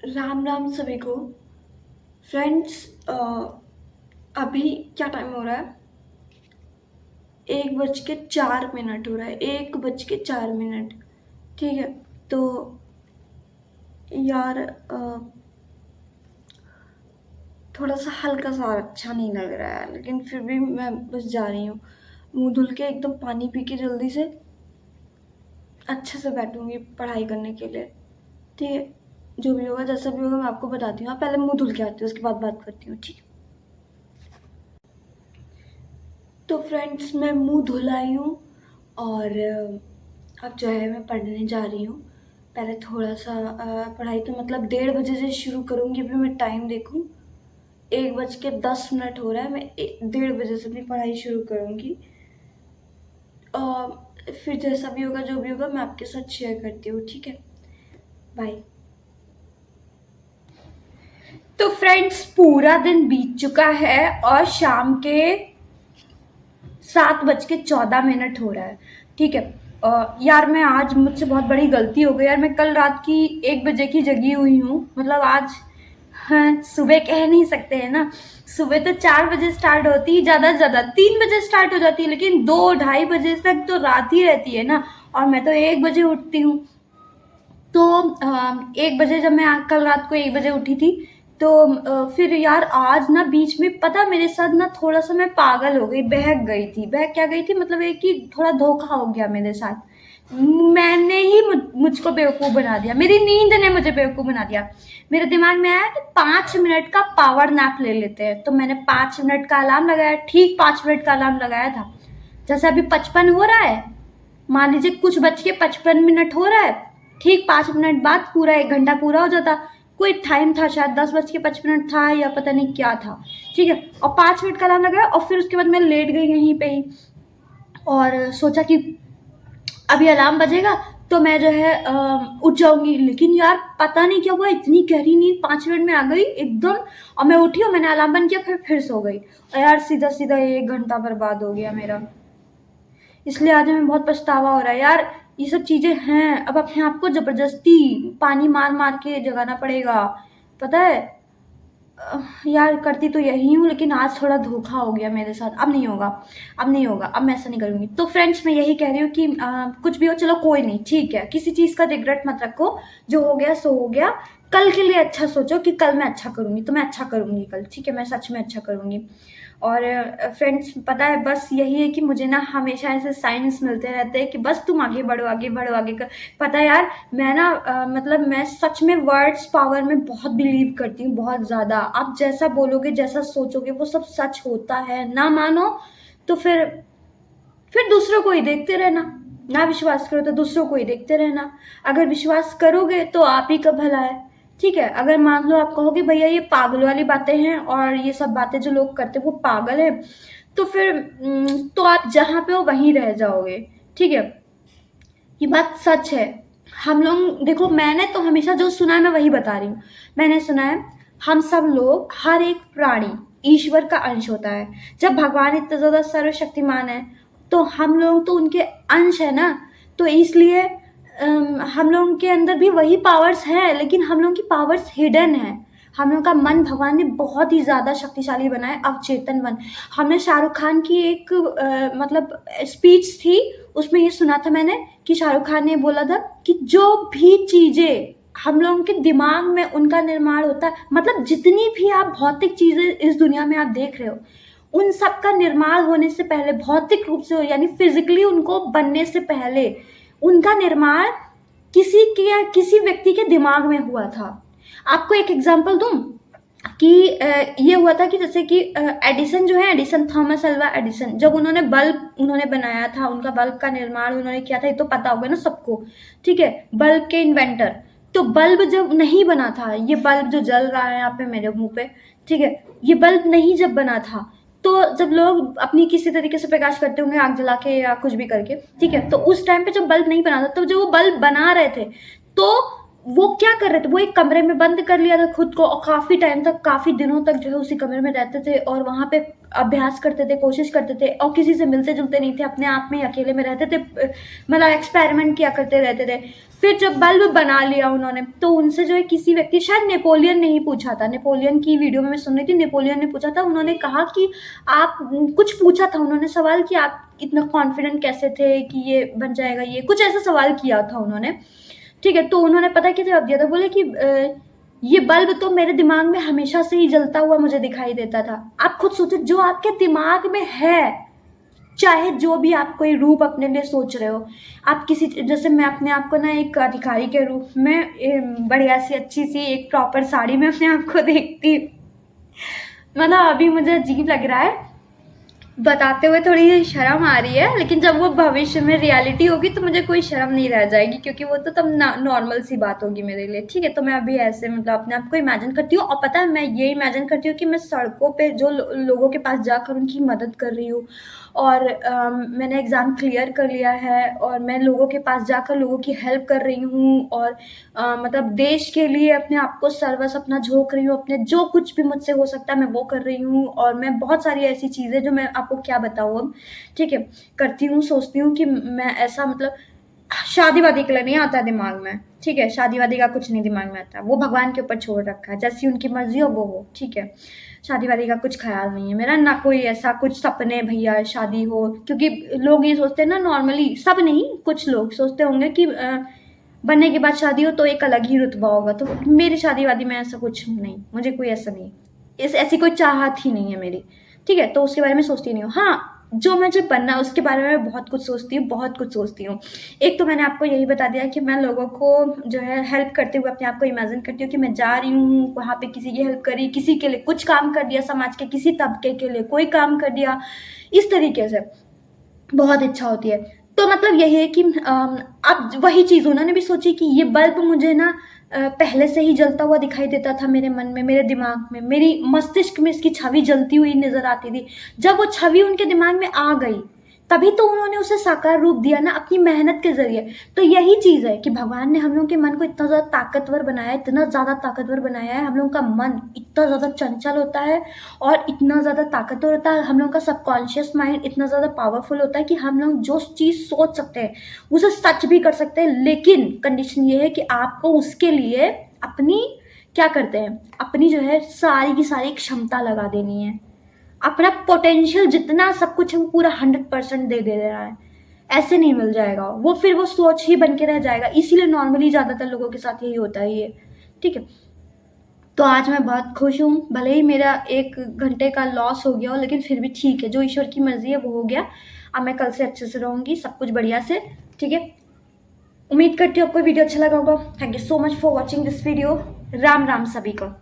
राम राम सभी को। फ्रेंड्स, अभी क्या टाइम हो रहा है? 1:04 हो रहा है, 1:04। ठीक है। तो यार, थोड़ा सा हल्का सा अच्छा नहीं लग रहा है, लेकिन फिर भी मैं बस जा रही हूँ। मुंह धुल के एकदम पानी पी के जल्दी से अच्छे से बैठूंगी पढ़ाई करने के लिए। ठीक है। जो भी होगा, जैसा भी होगा, मैं आपको बताती हूँ। हाँ, पहले मुंह धुल के आती हूँ, उसके बाद बात करती हूँ। ठीक है। तो फ्रेंड्स, मैं मुंह धुल आई हूँ और अब जो है मैं पढ़ने जा रही हूँ। पहले थोड़ा सा पढ़ाई तो मतलब 1:30 बजे से शुरू करूँगी। अभी मैं टाइम देखूँ, 1:10 हो रहा है। मैं 1:30 बजे से अपनी पढ़ाई शुरू करूँगी। फिर जैसा भी होगा, जो भी होगा, मैं आपके साथ शेयर करती हूँ। ठीक है। बाय। तो फ्रेंड्स, पूरा दिन बीत चुका है और शाम के 7:14 हो रहा है। ठीक है। यार, मैं आज मुझसे बहुत बड़ी गलती हो गई यार। मैं कल रात की 1 बजे की जगी हुई हूँ। मतलब आज, हाँ, सुबह कह नहीं सकते हैं ना। सुबह तो 4 बजे स्टार्ट होती है, ज़्यादा से ज़्यादा 3 बजे स्टार्ट हो जाती है, लेकिन 2-2:30 बजे तक तो रात ही रहती है ना। और मैं तो 1 बजे उठती हूँ। तो 1 बजे, जब मैं कल रात को 1 बजे उठी थी, तो फिर यार आज ना बीच में पता मेरे साथ ना थोड़ा सा मैं पागल हो गई, बहक गई थी। बहक क्या गई थी, मतलब ये कि थोड़ा धोखा हो गया मेरे साथ। मैंने ही मुझको बेवकूफ़ बना दिया, मेरी नींद ने मुझे बेवकूफ़ बना दिया। मेरे दिमाग में आया कि 5 मिनट का पावर नैप ले लेते हैं। तो मैंने 5 मिनट का अलार्म लगाया, ठीक 5 मिनट का अलार्म लगाया था। जैसे अभी 55 हो रहा है, मान लीजिए कुछ बज के 55 मिनट हो रहा है, ठीक 5 मिनट बाद पूरा 1 घंटा पूरा हो जाता। कोई टाइम था, शायद 10:55 था या पता नहीं क्या था। ठीक है। और 5 मिनट का अलार्म लगाया और फिर उसके बाद मैं लेट गई यहीं पे ही और सोचा कि अभी अलार्म बजेगा तो मैं जो है उठ जाऊंगी। लेकिन यार पता नहीं क्या हुआ, इतनी गहरी नींद 5 मिनट में आ गई एकदम। और मैं उठी और मैंने अलार्म बंद किया, फिर सो गई। और यार सीधा सीधा 1 घंटा बर्बाद हो गया मेरा। इसलिए आज हमें बहुत पछतावा हो रहा है यार। ये सब चीज़ें हैं, अब अपने आप को ज़बरदस्ती पानी मार-मार के जगाना पड़ेगा। पता है, यार करती तो यही हूँ, लेकिन आज थोड़ा धोखा हो गया मेरे साथ। अब नहीं होगा, अब नहीं होगा, अब मैं ऐसा नहीं करूँगी। तो फ्रेंड्स, मैं यही कह रही हूँ कि कुछ भी हो, चलो कोई नहीं, ठीक है। किसी चीज़ का रिग्रेट मत रखो। जो हो गया सो हो गया। कल के लिए अच्छा सोचो कि कल मैं अच्छा करूँगी, तो मैं अच्छा करूँगी कल। ठीक है, मैं सच में अच्छा करूँगी। और फ्रेंड्स, पता है, बस यही है कि मुझे ना हमेशा ऐसे साइंस मिलते रहते हैं कि बस तुम आगे बढ़ो, आगे बढ़ो, आगे कर। पता है यार, मैं ना मतलब मैं सच में वर्ड्स पावर में बहुत बिलीव करती हूँ, बहुत ज़्यादा। आप जैसा बोलोगे, जैसा सोचोगे, वो सब सच होता है। ना मानो तो फिर दूसरों को ही देखते रहना। ना विश्वास करो तो दूसरों को ही देखते रहना। अगर विश्वास करोगे तो आप ही का भला है। ठीक है। अगर मान लो आप कहोगे भैया ये पागल वाली बातें हैं और ये सब बातें जो लोग करते हैं वो पागल है, तो फिर तो आप जहाँ पे हो वहीं रह जाओगे। ठीक है। ये बात सच है। हम लोग देखो, मैंने तो हमेशा जो सुना है मैं वही बता रही हूँ। मैंने सुना है, हम सब लोग, हर एक प्राणी ईश्वर का अंश होता है। जब भगवान इतना ज़्यादा सर्वशक्तिमान है, तो हम लोग तो उनके अंश है ना। तो इसलिए हम लोगों के अंदर भी वही पावर्स हैं, लेकिन हम लोगों की पावर्स हिडन है। हम लोग का मन भगवान ने बहुत ही ज़्यादा शक्तिशाली बनाया है, अवचेतन मन। हमने शाहरुख खान की एक मतलब स्पीच थी, उसमें ये सुना था मैंने कि शाहरुख खान ने बोला था कि जो भी चीज़ें हम लोगों के दिमाग में उनका निर्माण होता है, मतलब जितनी भी आप भौतिक चीज़ें इस दुनिया में आप देख रहे हो, उन सब का निर्माण होने से पहले, भौतिक रूप से यानी फिजिकली उनको बनने से पहले, उनका निर्माण किसी व्यक्ति के दिमाग में हुआ था। आपको एक एग्जांपल दूं कि ये हुआ था कि जैसे कि एडिसन जो है, एडिसन, थॉमस अल्वा एडिसन, जब उन्होंने बनाया था, उनका बल्ब का निर्माण उन्होंने किया था, ये तो पता होगा ना सबको। ठीक है। बल्ब के इन्वेंटर। तो बल्ब जब नहीं बना था, ये बल्ब जो जल रहा है यहाँ पे मेरे मुंह पे, ठीक है, ये बल्ब नहीं जब बना था, तो जब लोग अपनी किसी तरीके से प्रकाश करते होंगे, आग जला के या कुछ भी करके, ठीक है, तो उस टाइम पे जब बल्ब नहीं बना था, तो जब वो बल्ब बना रहे थे, तो वो क्या कर रहे थे, वो एक कमरे में बंद कर लिया था खुद को और काफ़ी टाइम तक, काफ़ी दिनों तक जो है उसी कमरे में रहते थे और वहाँ पे अभ्यास करते थे, कोशिश करते थे और किसी से मिलते-जुलते नहीं थे, अपने आप में ही अकेले में रहते थे। मतलब एक्सपेरिमेंट किया करते रहते थे। फिर जब बल्ब बना लिया उन्होंने, तो उनसे जो है किसी व्यक्ति, शायद नेपोलियन ने ही पूछा था, नेपोलियन की वीडियो में मैं सुन रही थी, नेपोलियन ने पूछा था, उन्होंने कहा कि आप, कुछ पूछा था उन्होंने सवाल कि आप इतना कॉन्फिडेंट कैसे थे कि ये बन जाएगा, ये कुछ ऐसा सवाल किया था उन्होंने। ठीक है, तो उन्होंने पता क्या जवाब दिया था, बोले कि ये बल्ब तो मेरे दिमाग में हमेशा से ही जलता हुआ मुझे दिखाई देता था। आप खुद सोचो, जो आपके दिमाग में है, चाहे जो भी आप कोई रूप अपने लिए सोच रहे हो, आप किसी, जैसे मैं अपने आप को ना एक अधिकारी के रूप में बढ़िया सी अच्छी सी एक प्रॉपर साड़ी में अपने आप को देखती हूँ। मतलब अभी मुझे अजीब लग रहा है, बताते हुए थोड़ी शर्म आ रही है, लेकिन जब वो भविष्य में रियलिटी होगी तो मुझे कोई शर्म नहीं रह जाएगी, क्योंकि वो तो तब नॉर्मल सी बात होगी मेरे लिए। ठीक है, तो मैं अभी ऐसे मतलब अपने आप को इमेजिन करती हूँ और पता है मैं ये इमेजिन करती हूँ कि मैं सड़कों पे जो लोगों के पास जाकर उनकी मदद कर रही हूँ और मैंने एग्ज़ाम क्लियर कर लिया है और मैं लोगों के पास जाकर लोगों की हेल्प कर रही हूँ और मतलब देश के लिए अपने आप को सर्वस्व अपना झोंक रही हूँ, अपने जो कुछ भी मुझसे हो सकता है मैं वो कर रही हूँ और मैं बहुत सारी ऐसी चीज़ें जो मैं आपको क्या बताऊँ अब, ठीक है, करती हूँ, सोचती हूँ कि मैं ऐसा मतलब शादी-वादी के लिए नहीं आता दिमाग में, ठीक है? शादी-वादी का कुछ नहीं दिमाग में आता, वो भगवान के ऊपर छोड़ रखा है, जैसी उनकी मर्ज़ी हो वो हो, ठीक है? शादी-वादी का कुछ ख़्याल नहीं है मेरा, ना कोई ऐसा कुछ सपने भैया शादी हो, क्योंकि लोग ये सोचते हैं ना नॉर्मली, सब नहीं, कुछ लोग सोचते होंगे कि बनने के बाद शादी हो तो एक अलग ही रुतबा होगा, तो मेरी शादी-वादी में ऐसा कुछ नहीं, मुझे कोई ऐसा नहीं, ऐसी कोई चाहत ही नहीं है मेरी, ठीक है? तो उसके बारे में सोचती नहीं हूँ। हाँ, जो मुझे बनना है उसके बारे में मैं बहुत कुछ सोचती हूँ, बहुत कुछ सोचती हूँ। एक तो मैंने आपको यही बता दिया कि मैं लोगों को जो है हेल्प करते हुए अपने आप को इमेजिन करती हूँ कि मैं जा रही हूँ, वहाँ पे किसी की हेल्प करी, किसी के लिए कुछ काम कर दिया, समाज के किसी तबके के लिए कोई काम कर दिया, इस तरीके से। बहुत इच्छा होती है। तो मतलब यही है कि अब वही चीज़ उन्होंने भी सोची कि ये बल्ब मुझे ना पहले से ही जलता हुआ दिखाई देता था मेरे मन में, मेरे दिमाग में, मेरी मस्तिष्क में इसकी छवि जलती हुई नज़र आती थी। जब वो छवि उनके दिमाग में आ गई, तभी तो उन्होंने उसे साकार रूप दिया ना अपनी मेहनत के ज़रिए। तो यही चीज़ है कि भगवान ने हम लोगों के मन को इतना ज़्यादा ताकतवर बनाया है, इतना ज़्यादा ताकतवर बनाया है, हम लोगों का मन इतना ज़्यादा चंचल होता है और इतना ज़्यादा ताकतवर होता है, हम लोगों का सबकॉन्शियस माइंड इतना ज़्यादा पावरफुल होता है कि हम लोग जो चीज़ सोच सकते हैं, उसे सच भी कर सकते हैं। लेकिन कंडीशन ये है कि आपको उसके लिए अपनी क्या करते हैं, अपनी जो है सारी की सारी क्षमता लगा देनी है। अपना पोटेंशियल जितना सब कुछ है वो पूरा 100% दे दे रहा है, ऐसे नहीं मिल जाएगा, वो फिर वो सोच ही बन के रह जाएगा। इसीलिए नॉर्मली ज़्यादातर लोगों के साथ यही होता है ये, ठीक है? तो आज मैं बहुत खुश हूँ, भले ही मेरा 1 घंटे का लॉस हो गया हो, लेकिन फिर भी ठीक है, जो ईश्वर की मर्ज़ी है वो हो गया। अब मैं कल से अच्छे से रहूँगी, सब कुछ बढ़िया से, ठीक है? उम्मीद करती हूँ आपको वीडियो अच्छा लगा होगा। Thank you so much for watching this video. Ram Ram सभी को।